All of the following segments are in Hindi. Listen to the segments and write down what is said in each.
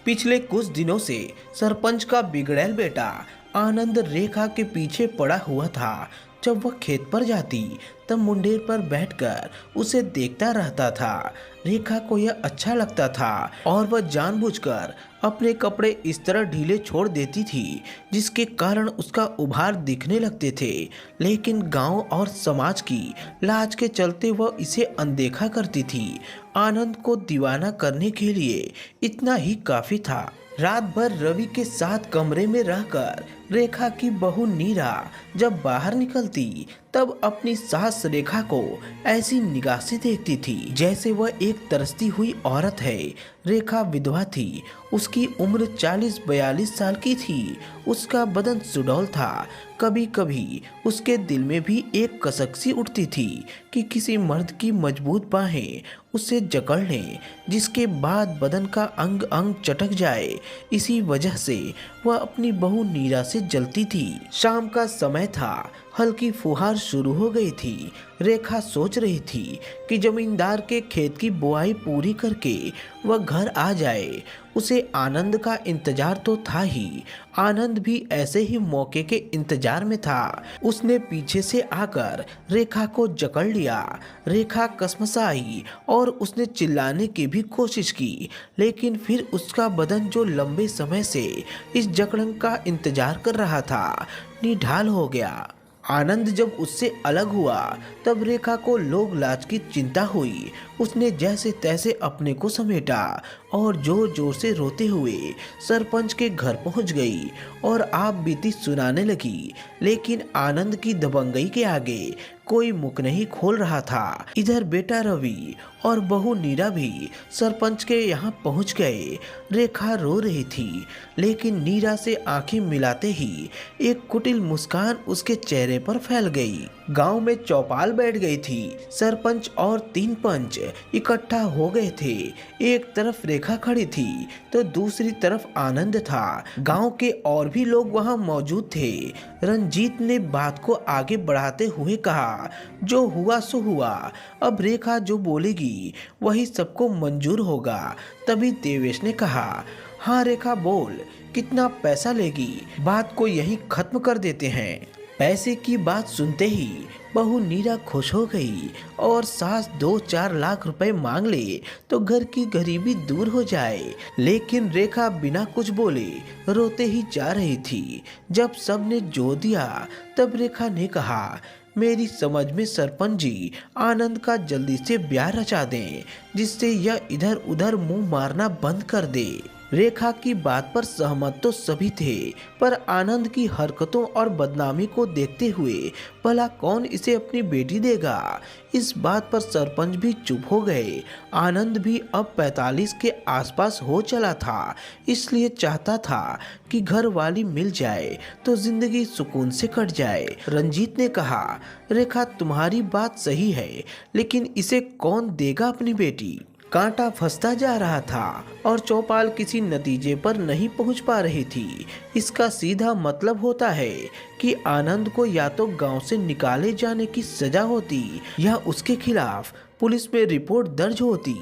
पिछले कुछ दिनों से सरपंच का बिगड़ैल बेटा आनंद रेखा के पीछे पड़ा हुआ था। जब वह खेत पर जाती तब मुंडेर पर बैठकर उसे देखता रहता था। रेखा को यह अच्छा लगता था और वह जानबूझकर अपने कपड़े इस तरह ढीले छोड़ देती थी जिसके कारण उसका उभार दिखने लगते थे। लेकिन गांव और समाज की लाज के चलते वह इसे अनदेखा करती थी। आनंद को दीवाना करने के लिए इतना ही काफी था। रात भर रवि के साथ कमरे में रहकर रेखा की बहू नीरा जब बाहर निकलती तब अपनी सास रेखा को ऐसी निगाह से देखती थी जैसे वह एक तरसती हुई औरत है। रेखा विधवा थी, उसकी उम्र 40-42 साल की थी। उसका बदन सुडौल था। कभी कभी उसके दिल में भी एक कसक सी उठती थी कि किसी मर्द की मजबूत बाहें उसे जकड़ लें, जिसके बाद बदन का अंग अंग चटक जाए। इसी वजह से वह अपनी बहू नीरा से जलती थी। शाम का समय था, हल्की फुहार शुरू हो गई थी। रेखा सोच रही थी कि जमींदार के खेत की बुआई पूरी करके वह घर आ जाए। उसे आनंद का इंतजार तो था ही, आनंद भी ऐसे ही मौके के इंतजार में था। उसने पीछे से आकर रेखा को जकड़ लिया। रेखा कसमसाई और उसने चिल्लाने की भी कोशिश की, लेकिन फिर उसका बदन जो लंबे समय से इस जकड़न का इंतजार कर रहा था निढाल हो गया। आनंद जब उससे अलग हुआ तब रेखा को लोग लाज की चिंता हुई। उसने जैसे तैसे अपने को समेटा और जोर जोर से रोते हुए सरपंच के घर पहुंच गई और आप बीती सुनाने लगी। लेकिन आनंद की दबंगई के आगे कोई मुख नहीं खोल रहा था। इधर बेटा रवि और बहू नीरा भी सरपंच के यहाँ पहुंच गए। रेखा रो रही थी, लेकिन नीरा से आंखें मिलाते ही एक कुटिल मुस्कान उसके चेहरे पर फैल गई। गांव में चौपाल बैठ गई थी। सरपंच और 3 पंच इकट्ठा हो गए थे। एक तरफ रेखा खड़ी थी तो दूसरी तरफ आनंद था। गांव के और भी लोग वहां मौजूद थे। रंजीत ने बात को आगे बढ़ाते हुए कहा, जो हुआ सो हुआ, अब रेखा जो बोलेगी वही सबको मंजूर होगा। तभी देवेश ने कहा, हाँ रेखा बोल, कितना पैसा लेगी? बात को यहीं खत्म कर देते हैं। पैसे की बात सुनते ही बहू नीरा खुश हो गई और सास 2-4 लाख रुपए मांग ले तो घर की गरीबी दूर हो जाए। लेकिन रेखा बिना कुछ बोले रोते ही जा रही थी। जब सबने जो दिया तब रेखा ने कहा, मेरी समझ में सरपंच जी आनंद का जल्दी से ब्याह रचा दें, जिससे यह इधर उधर मुंह मारना बंद कर दे। रेखा की बात पर सहमत तो सभी थे, पर आनंद की हरकतों और बदनामी को देखते हुए भला कौन इसे अपनी बेटी देगा। इस बात पर सरपंच भी चुप हो गए। आनंद भी अब 45 के आसपास हो चला था, इसलिए चाहता था कि घर वाली मिल जाए तो जिंदगी सुकून से कट जाए। रंजीत ने कहा, रेखा तुम्हारी बात सही है, लेकिन इसे कौन देगा अपनी बेटी? कांटा फंसता जा रहा था और चौपाल किसी नतीजे पर नहीं पहुंच पा रही थी। इसका सीधा मतलब होता है कि आनंद को या तो गांव से निकाले जाने की सजा होती या उसके खिलाफ पुलिस में रिपोर्ट दर्ज होती।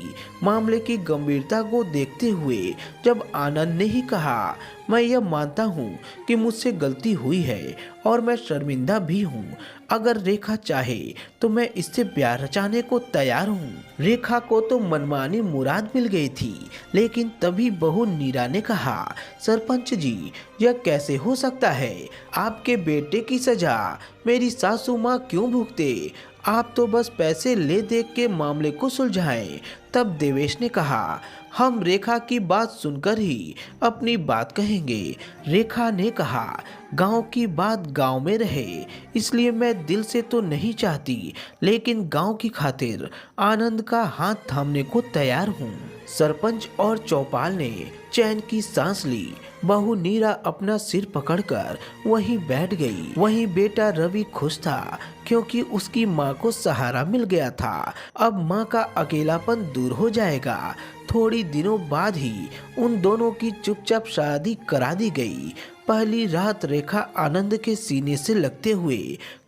मामले की गंभीरता को देखते हुए जब आनंद ने ही कहा, मैं यह मानता हूँ कि मुझसे गलती हुई है और मैं शर्मिंदा भी हूँ, अगर रेखा चाहे तो मैं इससे ब्याह रचाने को तैयार हूँ। रेखा को तो मनमानी मुराद मिल गई थी, लेकिन तभी बहू नीरा ने कहा, सरपंच जी यह कैसे हो सकता है? आपके बेटे की सजा मेरी सासू माँ क्यों भुगते? आप तो बस पैसे ले दे के मामले को सुलझाएं। तब देवेश ने कहा, हम रेखा की बात सुनकर ही अपनी बात कहेंगे। रेखा ने कहा, गांव की बात गांव में रहे, इसलिए मैं दिल से तो नहीं चाहती, लेकिन गांव की खातिर आनंद का हाथ थामने को तैयार हूँ। सरपंच और चौपाल ने चैन की सांस ली। बहू नीरा अपना सिर पकड़कर वहीं बैठ गई। वहीं बेटा रवि खुश था क्योंकि उसकी माँ को सहारा मिल गया था। अब माँ का अकेलापन दूर हो जाएगा। थोड़ी दिनों बाद ही उन दोनों की चुपचाप शादी करा दी गई। पहली रात रेखा आनंद के सीने से लगते हुए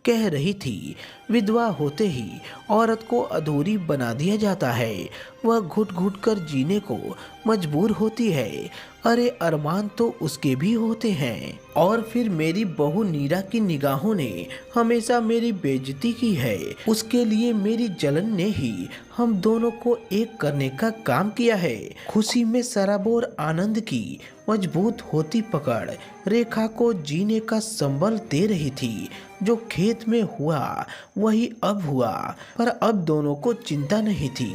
कह रही थी, विधवा होते ही औरत को अधूरी बना दिया जाता है, वह घुट घुट कर जीने को मजबूर होती है। अरे अरमान तो उसके भी होते हैं। और फिर मेरी बहू नीरा की निगाहों ने हमेशा मेरी बेइज्जती की है, उसके लिए मेरी जलन ने ही हम दोनों को एक करने का काम किया है। खुशी में सराबोर आनंद की मजबूत होती पकड़ रेखा को जीने का संबल दे रही थी। जो खेत में हुआ वही अब हुआ, पर अब दोनों को चिंता नहीं थी,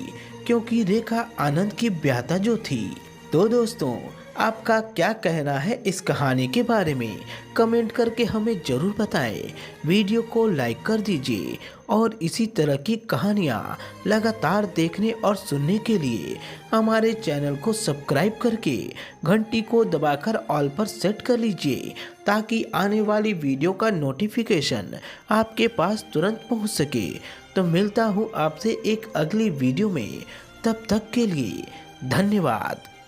क्योंकि रेखा आनंद की ब्याहता जो थी। तो दोस्तों, आपका क्या कहना है इस कहानी के बारे में? कमेंट करके हमें ज़रूर बताएं। वीडियो को लाइक कर दीजिए और इसी तरह की कहानियाँ लगातार देखने और सुनने के लिए हमारे चैनल को सब्सक्राइब करके घंटी को दबाकर ऑल पर सेट कर लीजिए, ताकि आने वाली वीडियो का नोटिफिकेशन आपके पास तुरंत पहुंच सके। तो मिलता हूं आपसे एक अगली वीडियो में, तब तक के लिए धन्यवाद।